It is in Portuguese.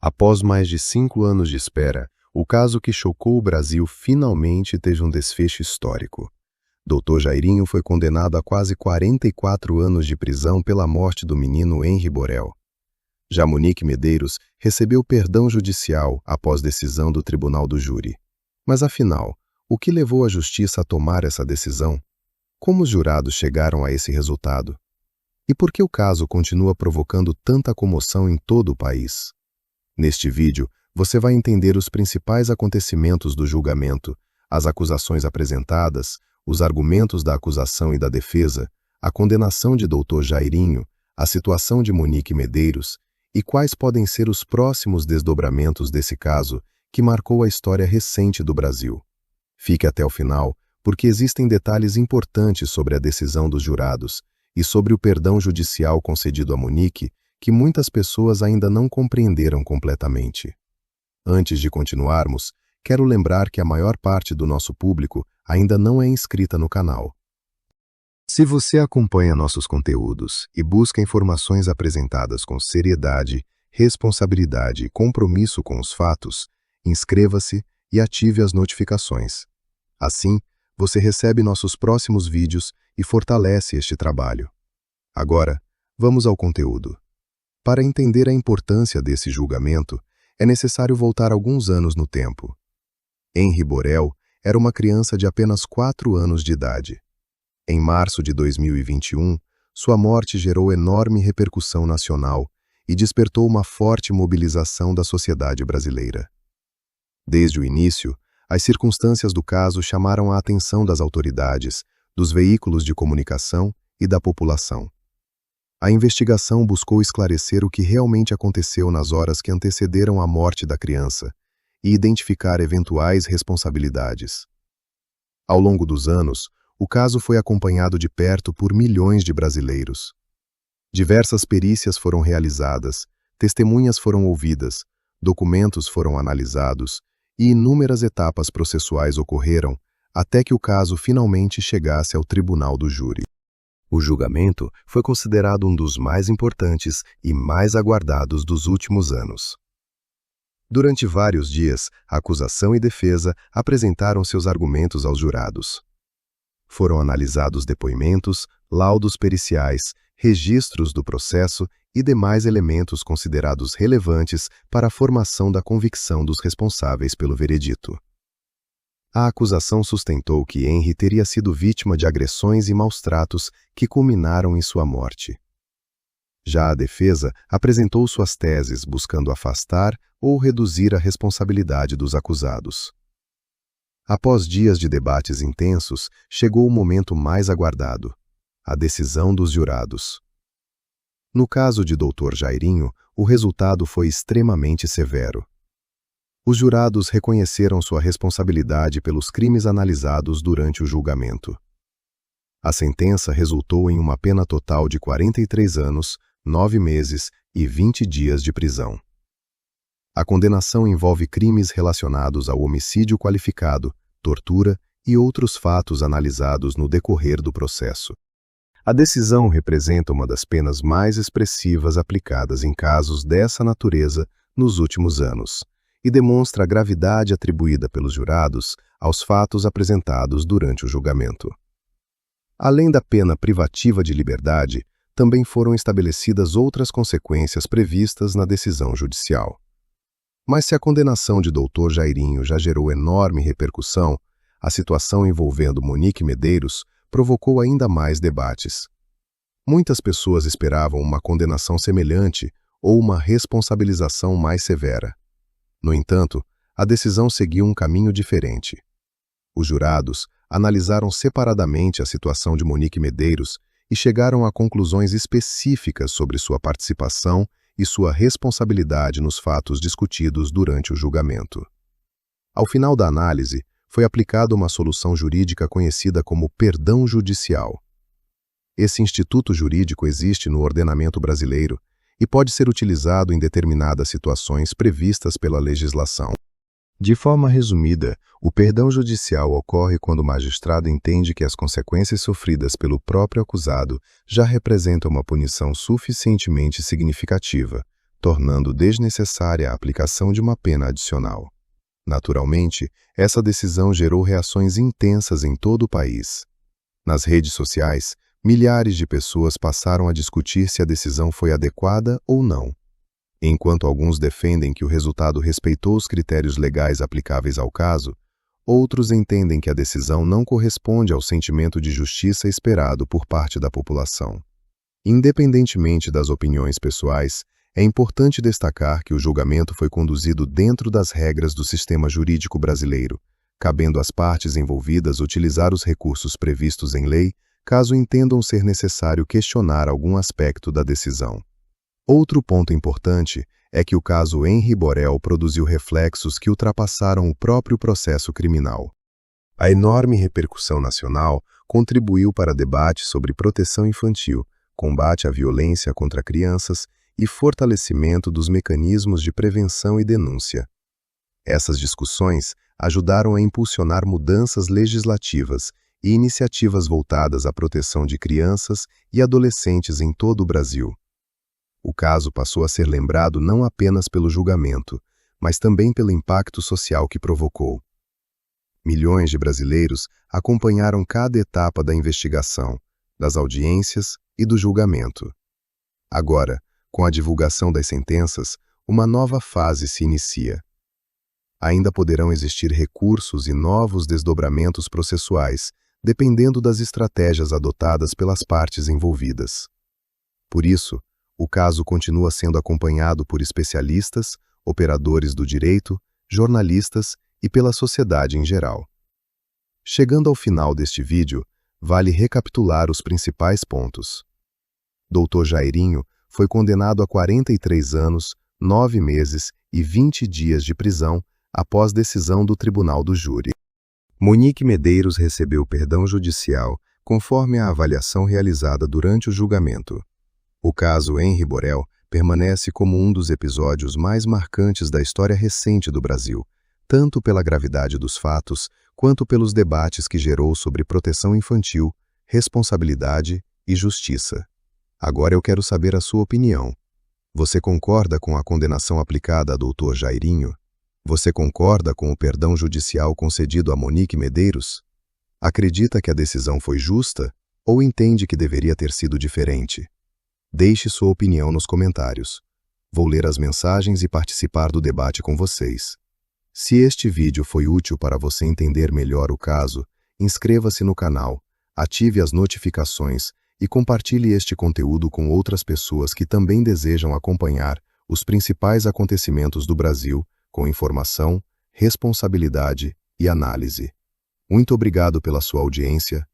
Após mais de 5 anos de espera, o caso que chocou o Brasil finalmente teve um desfecho histórico. Dr. Jairinho foi condenado a quase 44 anos de prisão pela morte do menino Henri Borel. Já Monique Medeiros recebeu perdão judicial após decisão do Tribunal do Júri. Mas afinal, o que levou a Justiça a tomar essa decisão? Como os jurados chegaram a esse resultado? E por que o caso continua provocando tanta comoção em todo o país? Neste vídeo, você vai entender os principais acontecimentos do julgamento, as acusações apresentadas, os argumentos da acusação e da defesa, a condenação de Dr. Jairinho, a situação de Monique Medeiros e quais podem ser os próximos desdobramentos desse caso que marcou a história recente do Brasil. Fique até o final, porque existem detalhes importantes sobre a decisão dos jurados e sobre o perdão judicial concedido a Monique que muitas pessoas ainda não compreenderam completamente. Antes de continuarmos, quero lembrar que a maior parte do nosso público ainda não é inscrita no canal. Se você acompanha nossos conteúdos e busca informações apresentadas com seriedade, responsabilidade e compromisso com os fatos, inscreva-se e ative as notificações. Assim, você recebe nossos próximos vídeos e fortalece este trabalho. Agora, vamos ao conteúdo. Para entender a importância desse julgamento, é necessário voltar alguns anos no tempo. Henri Borel era uma criança de apenas 4 anos de idade. Em março de 2021, sua morte gerou enorme repercussão nacional e despertou uma forte mobilização da sociedade brasileira. Desde o início, as circunstâncias do caso chamaram a atenção das autoridades, dos veículos de comunicação e da população. A investigação buscou esclarecer o que realmente aconteceu nas horas que antecederam a morte da criança e identificar eventuais responsabilidades. Ao longo dos anos, o caso foi acompanhado de perto por milhões de brasileiros. Diversas perícias foram realizadas, testemunhas foram ouvidas, documentos foram analisados e inúmeras etapas processuais ocorreram até que o caso finalmente chegasse ao Tribunal do Júri. O julgamento foi considerado um dos mais importantes e mais aguardados dos últimos anos. Durante vários dias, a acusação e defesa apresentaram seus argumentos aos jurados. Foram analisados depoimentos, laudos periciais, registros do processo e demais elementos considerados relevantes para a formação da convicção dos responsáveis pelo veredito. A acusação sustentou que Henri teria sido vítima de agressões e maus-tratos que culminaram em sua morte. Já a defesa apresentou suas teses buscando afastar ou reduzir a responsabilidade dos acusados. Após dias de debates intensos, chegou o momento mais aguardado, a decisão dos jurados. No caso de Dr. Jairinho, o resultado foi extremamente severo. Os jurados reconheceram sua responsabilidade pelos crimes analisados durante o julgamento. A sentença resultou em uma pena total de 43 anos, 9 meses e 20 dias de prisão. A condenação envolve crimes relacionados ao homicídio qualificado, tortura e outros fatos analisados no decorrer do processo. A decisão representa uma das penas mais expressivas aplicadas em casos dessa natureza nos últimos anos e demonstra a gravidade atribuída pelos jurados aos fatos apresentados durante o julgamento. Além da pena privativa de liberdade, também foram estabelecidas outras consequências previstas na decisão judicial. Mas se a condenação de Dr. Jairinho já gerou enorme repercussão, a situação envolvendo Monique Medeiros provocou ainda mais debates. Muitas pessoas esperavam uma condenação semelhante ou uma responsabilização mais severa. No entanto, a decisão seguiu um caminho diferente. Os jurados analisaram separadamente a situação de Monique Medeiros e chegaram a conclusões específicas sobre sua participação e sua responsabilidade nos fatos discutidos durante o julgamento. Ao final da análise, foi aplicada uma solução jurídica conhecida como perdão judicial. Esse instituto jurídico existe no ordenamento brasileiro e pode ser utilizado em determinadas situações previstas pela legislação. De forma resumida, o perdão judicial ocorre quando o magistrado entende que as consequências sofridas pelo próprio acusado já representam uma punição suficientemente significativa, tornando desnecessária a aplicação de uma pena adicional. Naturalmente, essa decisão gerou reações intensas em todo o país. Nas redes sociais, milhares de pessoas passaram a discutir se a decisão foi adequada ou não. Enquanto alguns defendem que o resultado respeitou os critérios legais aplicáveis ao caso, outros entendem que a decisão não corresponde ao sentimento de justiça esperado por parte da população. Independentemente das opiniões pessoais, é importante destacar que o julgamento foi conduzido dentro das regras do sistema jurídico brasileiro, cabendo às partes envolvidas utilizar os recursos previstos em lei, caso entendam ser necessário questionar algum aspecto da decisão. Outro ponto importante é que o caso Henri Borel produziu reflexos que ultrapassaram o próprio processo criminal. A enorme repercussão nacional contribuiu para debates sobre proteção infantil, combate à violência contra crianças e fortalecimento dos mecanismos de prevenção e denúncia. Essas discussões ajudaram a impulsionar mudanças legislativas e iniciativas voltadas à proteção de crianças e adolescentes em todo o Brasil. O caso passou a ser lembrado não apenas pelo julgamento, mas também pelo impacto social que provocou. Milhões de brasileiros acompanharam cada etapa da investigação, das audiências e do julgamento. Agora, com a divulgação das sentenças, uma nova fase se inicia. Ainda poderão existir recursos e novos desdobramentos processuais, dependendo das estratégias adotadas pelas partes envolvidas. Por isso, o caso continua sendo acompanhado por especialistas, operadores do direito, jornalistas e pela sociedade em geral. Chegando ao final deste vídeo, vale recapitular os principais pontos. Dr. Jairinho foi condenado a 43 anos, 9 meses e 20 dias de prisão após decisão do Tribunal do Júri. Monique Medeiros recebeu perdão judicial conforme a avaliação realizada durante o julgamento. O caso Henri Borel permanece como um dos episódios mais marcantes da história recente do Brasil, tanto pela gravidade dos fatos, quanto pelos debates que gerou sobre proteção infantil, responsabilidade e justiça. Agora eu quero saber a sua opinião. Você concorda com a condenação aplicada a Dr. Jairinho? Você concorda com o perdão judicial concedido a Monique Medeiros? Acredita que a decisão foi justa ou entende que deveria ter sido diferente? Deixe sua opinião nos comentários. Vou ler as mensagens e participar do debate com vocês. Se este vídeo foi útil para você entender melhor o caso, inscreva-se no canal, ative as notificações e compartilhe este conteúdo com outras pessoas que também desejam acompanhar os principais acontecimentos do Brasil com informação, responsabilidade e análise. Muito obrigado pela sua audiência